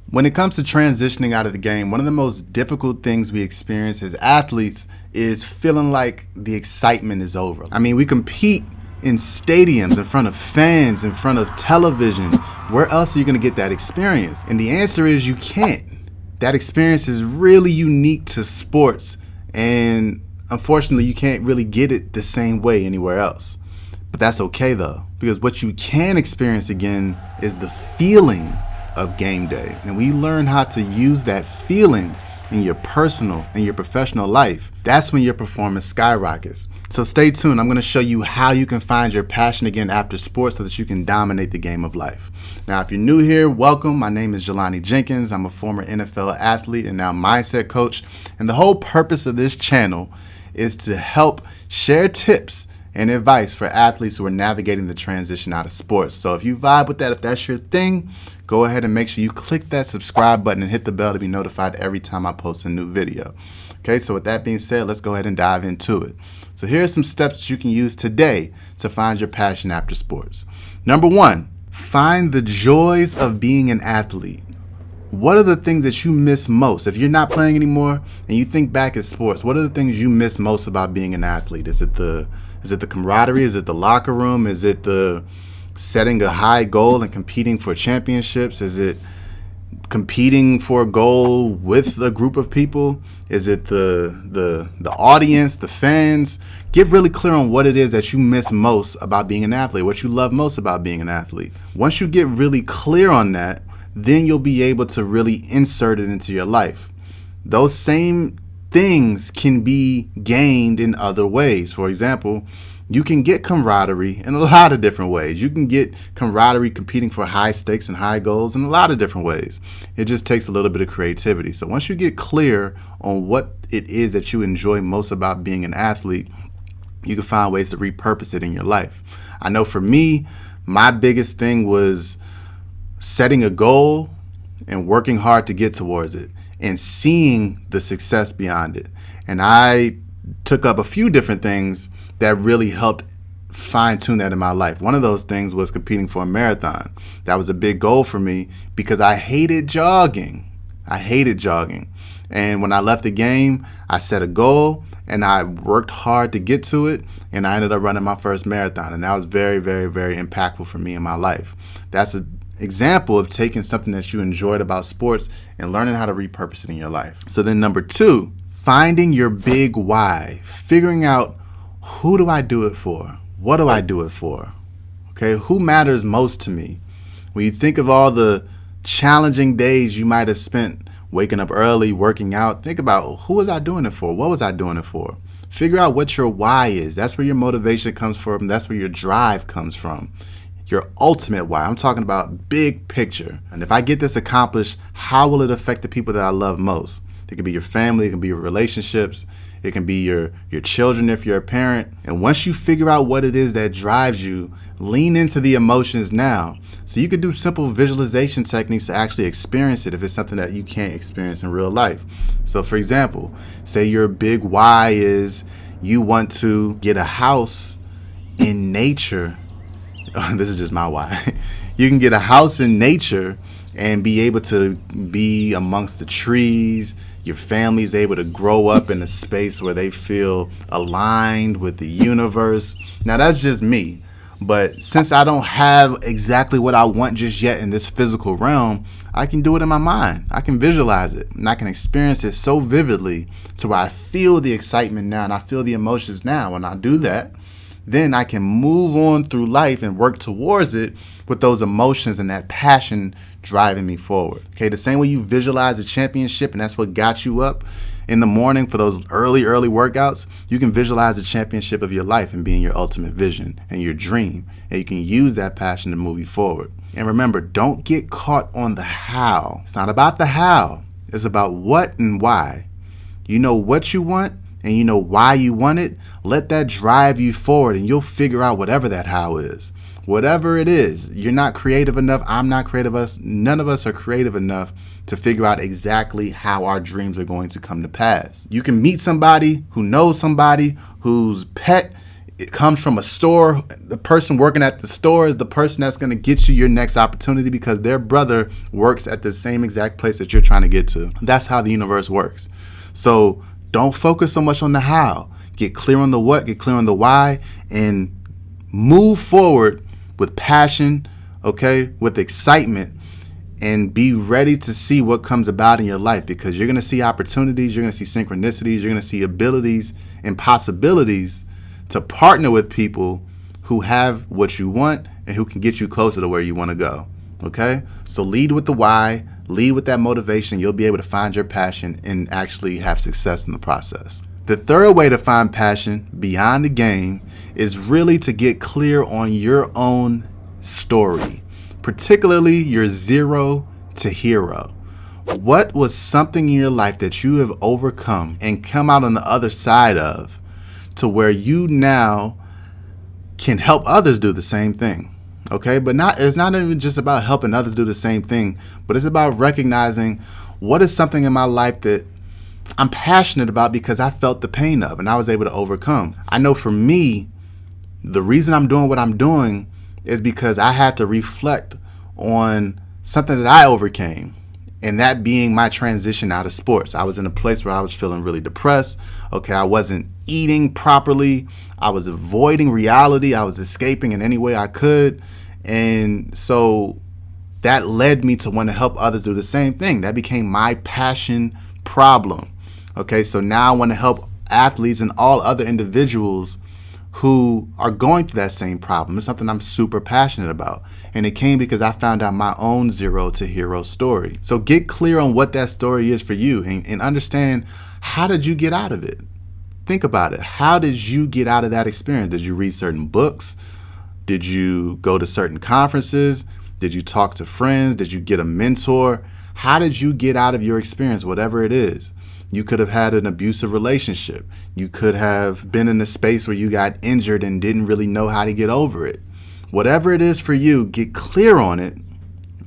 When it comes to transitioning out of the game, one of the most difficult things we experience as athletes is feeling like the excitement is over. I mean, we compete in stadiums, in front of fans, in front of television. Where else are you going to get that experience? And the answer is you can't. That experience is really unique to sports, and unfortunately, you can't really get it the same way anywhere else. But that's okay though, because what you can experience again is the feeling of game day. And when you learn how to use that feeling in your personal and your professional life, that's when your performance skyrockets. So stay tuned. I'm going to show you how you can find your passion again after sports so that you can dominate the game of life. Now, if you're new here, welcome. My name is Jelani Jenkins. I'm a former NFL athlete and now mindset coach. And the whole purpose of this channel is to help share tips and advice for athletes who are navigating the transition out of sports. So if you vibe with that, if that's your thing, go ahead and make sure you click that subscribe button and hit the bell to be notified every time I post a new video. Okay, so with that being said, let's go ahead and dive into it. So here are some steps that you can use today to find your passion after sports. Number one, find the joys of being an athlete. What are the things that you miss most? If you're not playing anymore and you think back at sports, what are the things you miss most about being an athlete? Is it the camaraderie? Is it the locker room? Is it the setting a high goal and competing for championships? Is it competing for a goal with a group of people? Is it the audience, the fans? Get really clear on what it is that you miss most about being an athlete, what you love most about being an athlete. Once you get really clear on that, then you'll be able to really insert it into your life. Those same things can be gained in other ways. For example, you can get camaraderie in a lot of different ways. You can get camaraderie competing for high stakes and high goals in a lot of different ways. It just takes a little bit of creativity. So once you get clear on what it is that you enjoy most about being an athlete, you can find ways to repurpose it in your life. I know for me, my biggest thing was setting a goal and working hard to get towards it and seeing the success beyond it. And I took up a few different things that really helped fine-tune that in my life. One of those things was competing for a marathon. That was a big goal for me because I hated jogging. And when I left the game, I set a goal and I worked hard to get to it, and I ended up running my first marathon. And that was very, very, very impactful for me in my life. That's an example of taking something that you enjoyed about sports and learning how to repurpose it in your life. So then number two, finding your big why, figuring out who do I do it for? What do I do it for? Okay, who matters most to me? When you think of all the challenging days you might have spent waking up early, working out, think about who was I doing it for? What was I doing it for? Figure out what your why is. That's where your motivation comes from. That's where your drive comes from. Your ultimate why. I'm talking about big picture. And if I get this accomplished, how will it affect the people that I love most? It could be your family, it can be your relationships, it can be your children if you're a parent. And once you figure out what it is that drives you, lean into the emotions now. So you could do simple visualization techniques to actually experience it if it's something that you can't experience in real life. So for example, say your big why is you want to get a house in nature. This is just my why. You can get a house in nature and be able to be amongst the trees. Your family is able to grow up in a space where they feel aligned with the universe. Now that's just me, but since I don't have exactly what I want just yet in this physical realm, I can do it in my mind. I can visualize it and I can experience it so vividly to where I feel the excitement now and I feel the emotions now. When I do that, then I can move on through life and work towards it with those emotions and that passion driving me forward. Okay, the same way you visualize a championship and that's what got you up in the morning for those early workouts, you can visualize the championship of your life and being your ultimate vision and your dream. And you can use that passion to move you forward. And remember, don't get caught on the how. It's not about the how. It's about what and why. You know what you want and you know why you want it. Let that drive you forward and you'll figure out whatever that how is. Whatever it is, you're not creative enough. I'm not creative. None of us are creative enough to figure out exactly how our dreams are going to come to pass. You can meet somebody who knows somebody whose pet it comes from a store. The person working at the store is the person that's going to get you your next opportunity because their brother works at the same exact place that you're trying to get to. That's how the universe works. So don't focus so much on the how. Get clear on the what, get clear on the why, and move forward with passion, okay, with excitement, and be ready to see what comes about in your life, because you're going to see opportunities, you're going to see synchronicities, you're going to see abilities and possibilities to partner with people who have what you want and who can get you closer to where you want to go. Okay? So lead with the why, lead with that motivation. You'll be able to find your passion and actually have success in the process. The third way to find passion beyond the game is really to get clear on your own story, particularly your zero to hero. What was something in your life that you have overcome and come out on the other side of, to where you now can help others do the same thing? Okay, but it's not even just about helping others do the same thing, but it's about recognizing what is something in my life that I'm passionate about because I felt the pain of and I was able to overcome. I know for me, the reason I'm doing what I'm doing is because I had to reflect on something that I overcame, and that being my transition out of sports. I was in a place where I was feeling really depressed. Okay, I wasn't eating properly. I was avoiding reality. I was escaping in any way I could. And so that led me to want to help others do the same thing. That became my passion problem. Okay, so now I want to help athletes and all other individuals who are going through that same problem. It's something I'm super passionate about. And it came because I found out my own zero to hero story. So get clear on what that story is for you, and understand, how did you get out of it? Think about it. How did you get out of that experience? Did you read certain books? Did you go to certain conferences? Did you talk to friends? Did you get a mentor? How did you get out of your experience, whatever it is? You could have had an abusive relationship. You could have been in a space where you got injured and didn't really know how to get over it. Whatever it is for you, get clear on it,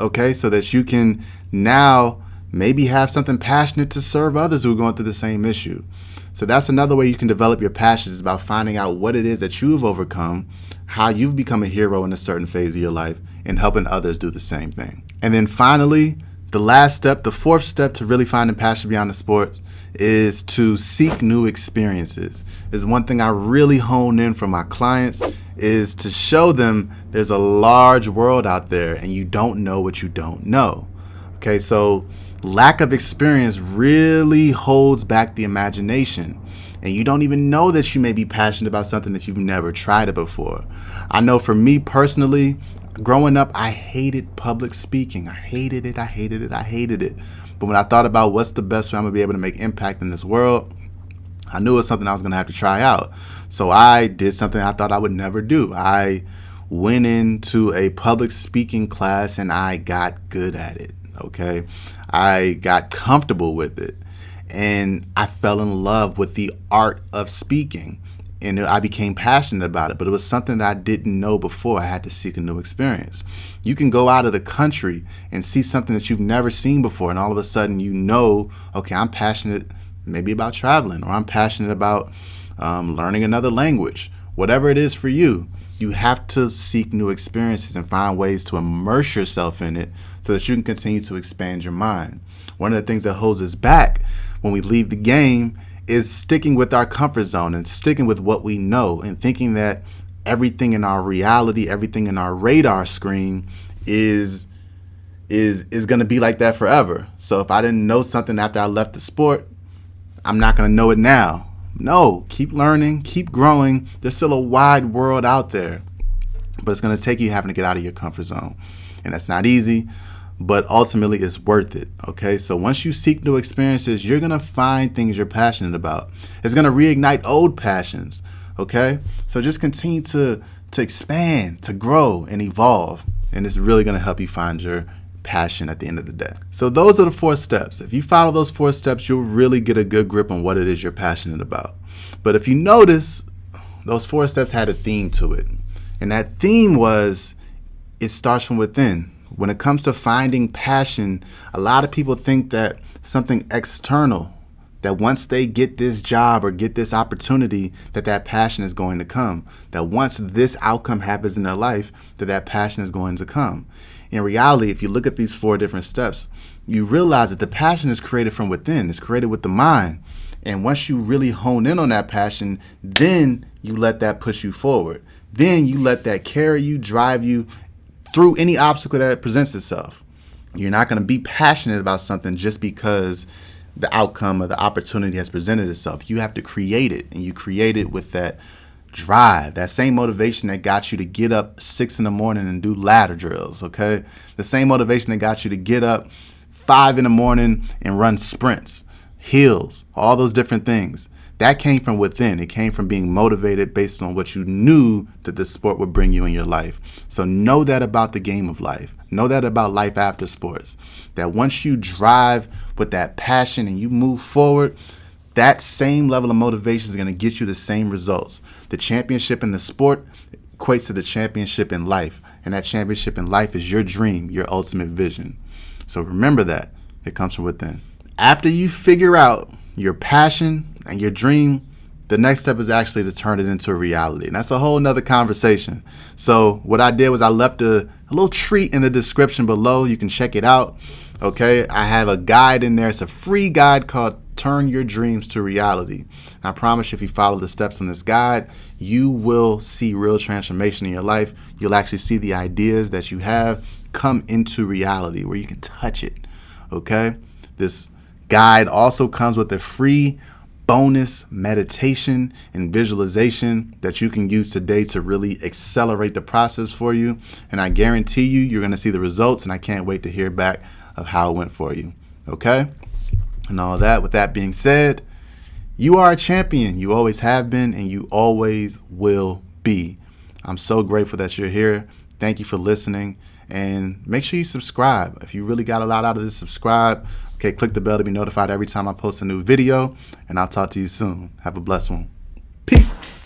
okay, so that you can now maybe have something passionate to serve others who are going through the same issue. So that's another way you can develop your passions, is about finding out what it is that you've overcome, how you've become a hero in a certain phase of your life, and helping others do the same thing. And then finally, the last step, the fourth step to really finding passion beyond the sports, is to seek new experiences. Is one thing I really hone in for my clients, is to show them there's a large world out there and you don't know what you don't know. Okay, so lack of experience really holds back the imagination, and you don't even know that you may be passionate about something if you've never tried it before. I know for me personally, growing up, I hated public speaking. I hated it. But when I thought about what's the best way I'm going to be able to make impact in this world, I knew it was something I was going to have to try out. So I did something I thought I would never do. I went into a public speaking class and I got good at it, okay? I got comfortable with it, and I fell in love with the art of speaking. And I became passionate about it, but it was something that I didn't know before. I had to seek a new experience. You can go out of the country and see something that you've never seen before, and all of a sudden you know, okay, I'm passionate maybe about traveling, or I'm passionate about learning another language. Whatever it is for you, you have to seek new experiences and find ways to immerse yourself in it so that you can continue to expand your mind. One of the things that holds us back when we leave the game is sticking with our comfort zone and sticking with what we know, and thinking that everything in our reality, everything in our radar screen is going to be like that forever. So if I didn't know something after I left the sport, I'm not going to know it now. No, keep learning, keep growing. There's still a wide world out there, but it's going to take you having to get out of your comfort zone. And that's not easy, but ultimately it's worth it, okay? So once you seek new experiences, you're going to find things you're passionate about. It's going to reignite old passions, okay? So just continue to expand, to grow and evolve, and it's really going to help you find your passion at the end of the day. So those are the 4 steps. If you follow those 4 steps, you'll really get a good grip on what it is you're passionate about. But if you notice, those 4 steps had a theme to it, and that theme was, it starts from within. When it comes to finding passion, a lot of people think that something external, that once they get this job or get this opportunity, that passion is going to come. That once this outcome happens in their life, that passion is going to come. In reality, if you look at these 4 different steps, you realize that the passion is created from within. It's created with the mind. And once you really hone in on that passion, then you let that push you forward. Then you let that carry you, drive you through any obstacle that presents itself. You're not going to be passionate about something just because the outcome or the opportunity has presented itself. You have to create it, and you create it with that drive, that same motivation that got you to get up 6 a.m. and do ladder drills, okay? The same motivation that got you to get up 5 a.m. and run sprints, hills, all those different things. That came from within. It came from being motivated based on what you knew that the sport would bring you in your life. So know that about the game of life. Know that about life after sports. That once you drive with that passion and you move forward, that same level of motivation is going to get you the same results. The championship in the sport equates to the championship in life. And that championship in life is your dream, your ultimate vision. So remember that. It comes from within. After you figure out your passion and your dream, the next step is actually to turn it into a reality. And that's a whole nother conversation. So what I did was I left a little treat in the description below. You can check it out. Okay, I have a guide in there. It's a free guide called Turn Your Dreams to Reality. I promise you, if you follow the steps in this guide, you will see real transformation in your life. You'll actually see the ideas that you have come into reality where you can touch it. Okay, this guide also comes with a free bonus meditation and visualization that you can use today to really accelerate the process for you. And I guarantee you, you're going to see the results, and I can't wait to hear back of how it went for you. Okay? And all that, with that being said, you are a champion. You always have been, and you always will be. I'm so grateful that you're here. Thank you for listening. And make sure you subscribe. If you really got a lot out of this, subscribe. Okay, click the bell to be notified every time I post a new video. And I'll talk to you soon. Have a blessed one. Peace.